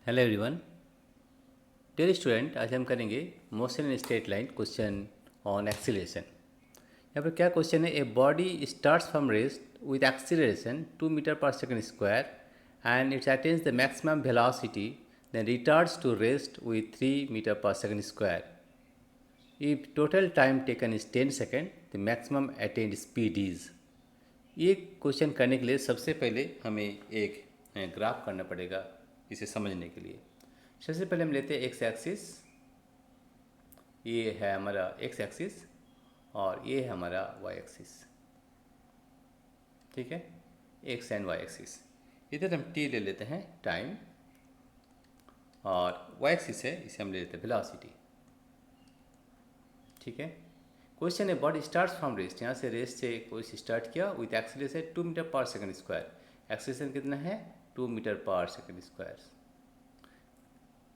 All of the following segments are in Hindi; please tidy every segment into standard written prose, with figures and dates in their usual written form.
Hello everyone. डियर स्टूडेंट, आज हम करेंगे motion in straight line question on acceleration. यहाँ पर क्या क्वेश्चन है? A body starts from rest with acceleration 2 metre per second square and its attains the maximum velocity then retards to rest with 3 metre per second square. If total time taken is 10 second the maximum attained speed is. ये क्वेश्चन करने के लिए सबसे पहले हमें एक ग्राफ करना पड़ेगा इसे समझने के लिए। सबसे पहले हम लेते हैं एक्स एक्सिस, ये है हमारा एक्स एक्सिस और ये है हमारा वाई एक्सिस। ठीक है, एक्स एंड वाई एक्सिस। इधर हम टी ले लेते हैं टाइम, और वाई एक्सिस है इसे हम ले लेते हैं वेलोसिटी। ठीक है, क्वेश्चन है बॉडी स्टार्ट्स फ्रॉम रेस्ट, यहाँ से रेस्ट से कोई स्टार्ट किया with acceleration 2 metre per second square. Acceleration कितना है? 2 metre per second square.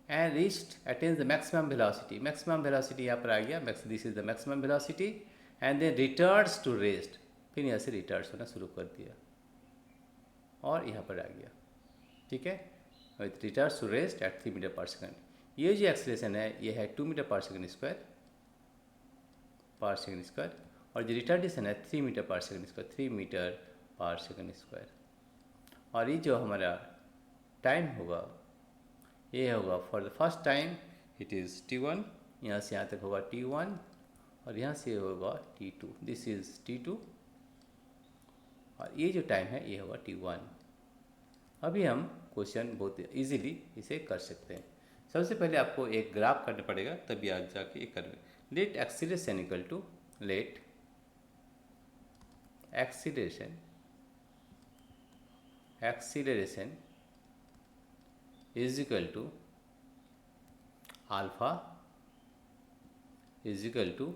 And reached attains the maximum velocity. Maximum velocity यहाँ पर आ गया, this is the maximum velocity. And then returns to rest, फिर यहाँ से रिटर्न्स होना शुरू कर दिया और यहाँ पर आ गया। ठीक है, with returns to rest at 3 metre per second. ये जो एक्सीलरेशन है ये है 2 मीटर पर सेकंड स्क्वायर और जो रिटार्डेशन है 3 metre per second square, 3 metre per second square. और ये जो हमारा टाइम होगा ये होगा for the first time it is t1, यहाँ से यहाँ तक होगा t1 और यहाँ से होगा t2, दिस इज़ t2 और ये जो टाइम है ये होगा t1। अभी हम क्वेश्चन बहुत इजीली इसे कर सकते हैं। सबसे पहले आपको एक ग्राफ करना पड़ेगा तभी आज जाके ये कर। Let acceleration equal to let acceleration is equal to alpha is equal to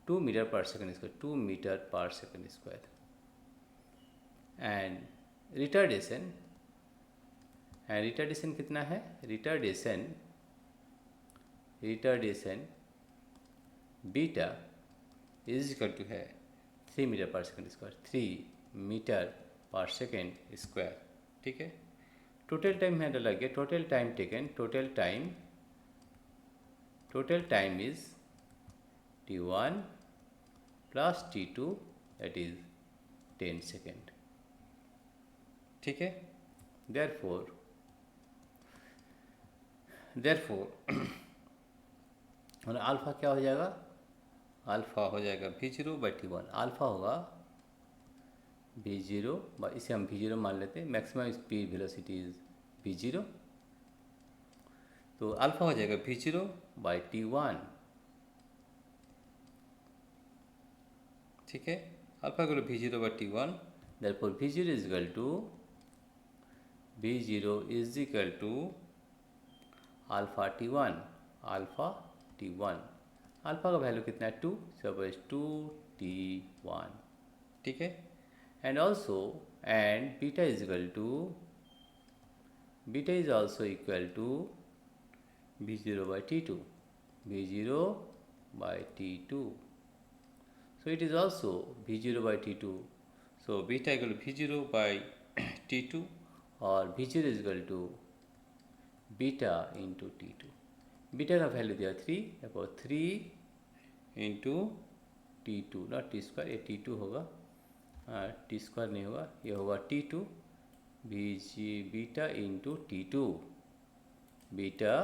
2 metre per second square, 2 metre per second square. And retardation कितना है? Retardation beta is equal to है 3 metre per second square, 3 metre per second square. ठीक है, टोटल टाइम है लग गया, total time taken, total time is t1 plus t2 that is 10 second. ठीक है, देयरफॉर और अल्फ़ा क्या हो जाएगा? अल्फ़ा हो जाएगा v0/t1। अल्फ़ा होगा v0, इसे हम v0 मान लेते हैं। Maximum speed velocity is v0, तो अल्फ़ा हो जाएगा v0/t1। ठीक है, अल्फ़ा को v0/t1, therefore v0 is equal to alpha t1, alpha का वैल्यू कितना है? 2, सपोज 2t1। ठीक है, and also beta is also equal to v0/t2, so it is also v0/t2, so beta equal to v0/t2 और v0 is equal to beta into t2। Beta का वैल्यू दिया 3, देखो 3 into t2, not T square, ये t2 होगा, टी स्क्वायर नहीं होगा, ये होगा t2 beta into t2, beta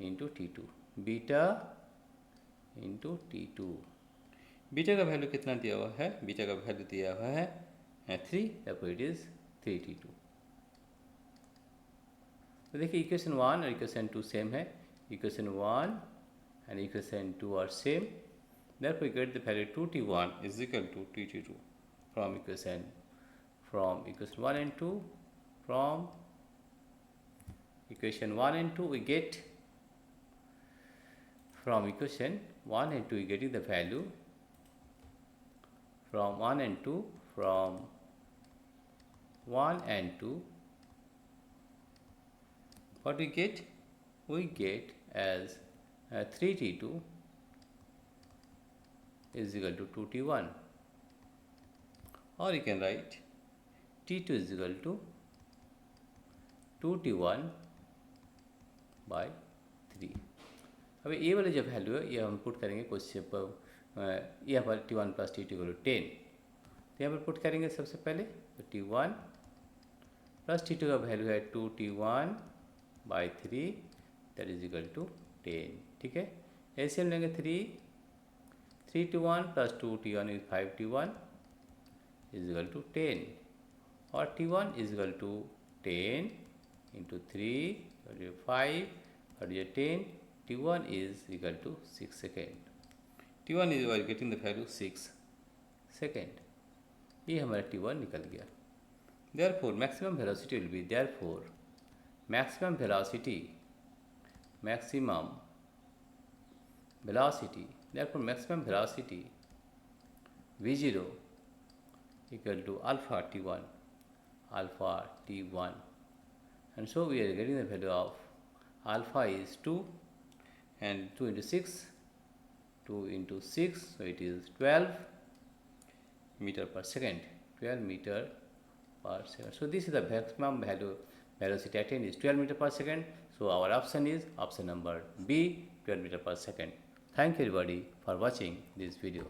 into t2, beta into t2। Beta का वैल्यू कितना दिया हुआ है? बीटा का वैल्यू दिया हुआ है 3, देखो इट इज़ 3t2। तो देखिए इक्वेशन 1 और इक्वेशन 2 सेम है, equation 1 and equation 2 are same, therefore we get the value 2t1 is equal to t2 from equation 1 and 2। from equation 1 and 2 we get, from equation 1 and 2 we getting the value from 1 and 2, from 1 and 2 what we get? We get as 3t2 is equal to 2t1, or you can write t2 is equal to 2t1 by 3। अब ये वाली जो वैल्यू है ये हम पुट करेंगे क्वेश्चन पर, यहाँ पर T1 plus T2 equal to 10, तो यहाँ पर पुट करेंगे सबसे पहले, तो T1 प्लस T2 का वैल्यू है 2T1 by 3 that is equal to 10। ठीक है, ऐसे हम लेंगे 3T1 plus 2T1 is 5T1 is equal to 10, और T1 is equal to 10 into 3 5 और ये 10, T1 is equal to 6 second. T1 is, we are getting the value 6 second. ये हमारा T1 निकल गया। Therefore maximum velocity will be, therefore maximum velocity, therefore maximum velocity V0 equal to alpha T1, and so we are getting the value of alpha is 2, and 2 into 6, 2 into 6, so it is 12 meter per second, 12 meter per second. So this is the maximum velocity attained is 12 meter per second. So our option is option number B, 12 meter per second. Thank you everybody for watching this video.